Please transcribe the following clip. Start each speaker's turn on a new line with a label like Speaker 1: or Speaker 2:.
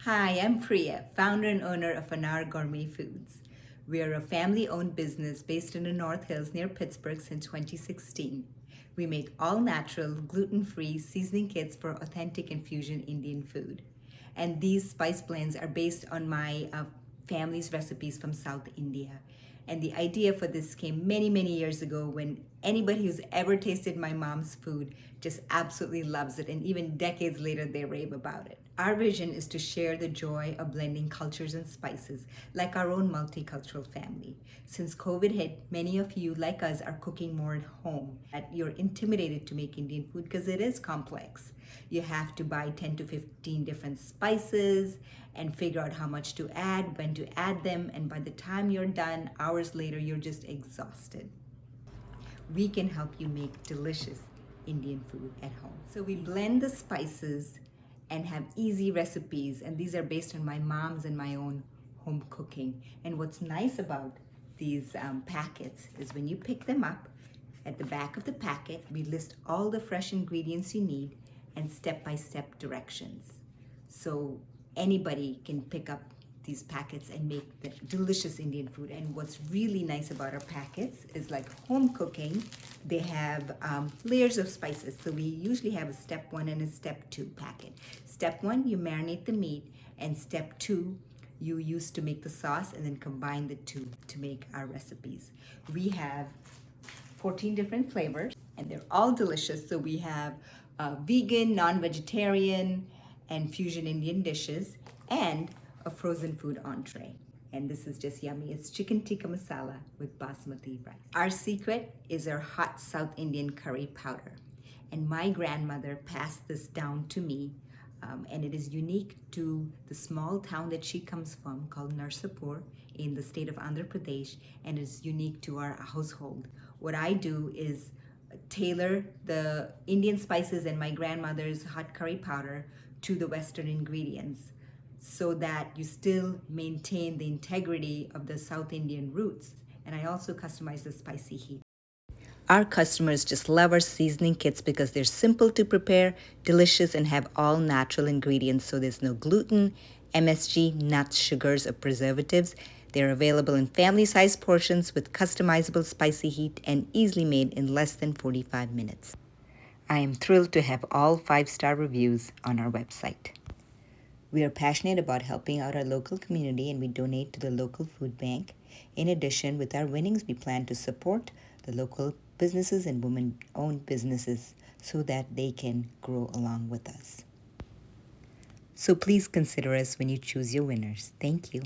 Speaker 1: Hi, I'm Priya, founder and owner of Anar Gourmet Foods. We are a family-owned business based in the North Hills near Pittsburgh since 2016. We make all-natural, gluten-free seasoning kits for authentic and fusion Indian food. And these spice blends are based on my family's recipes from South India. And the idea for this came many, many years ago when anybody who's ever tasted my mom's food just absolutely loves it. And even decades later, they rave about it. Our vision is to share the joy of blending cultures and spices like our own multicultural family. Since COVID hit, many of you, like us, are cooking more at home. You're intimidated to make Indian food because it is complex. You have to buy 10 to 15 different spices and figure out how much to add, when to add them, and by the time you're done, hours later, you're just exhausted. We can help you make delicious Indian food at home. So we blend the spices and have easy recipes, and these are based on my mom's and my own home cooking. And what's nice about these packets is when you pick them up, at the back of the packet, we list all the fresh ingredients you need and step-by-step directions. So anybody can pick up these packets and make the delicious Indian food. And what's really nice about our packets is, like home cooking, they have layers of spices. So we usually have a step 1 and a step 2 packet. Step 1, you marinate the meat, and step 2, you use to make the sauce, and then combine the two to make our recipes. We have 14 different flavors, and they're all delicious. So we have vegan, non-vegetarian, and fusion Indian dishes, and a frozen food entree. And this is just yummy. It's chicken tikka masala with basmati rice. Our secret is our hot South Indian curry powder. And my grandmother passed this down to me, and it is unique to the small town that she comes from called Narsapur in the state of Andhra Pradesh, and it's unique to our household. What I do is tailor the Indian spices and my grandmother's hot curry powder to the Western ingredients so that you still maintain the integrity of the South Indian roots. And I also customize the spicy heat. Our customers just love our seasoning kits because they're simple to prepare, delicious, and have all natural ingredients. So there's no gluten, MSG, nuts, sugars, or preservatives. They're available in family-sized portions with customizable spicy heat and easily made in less than 45 minutes. I am thrilled to have all 5-star reviews on our website. We are passionate about helping out our local community, and we donate to the local food bank. In addition, with our winnings, we plan to support the local businesses and women-owned businesses so that they can grow along with us. So please consider us when you choose your winners. Thank you.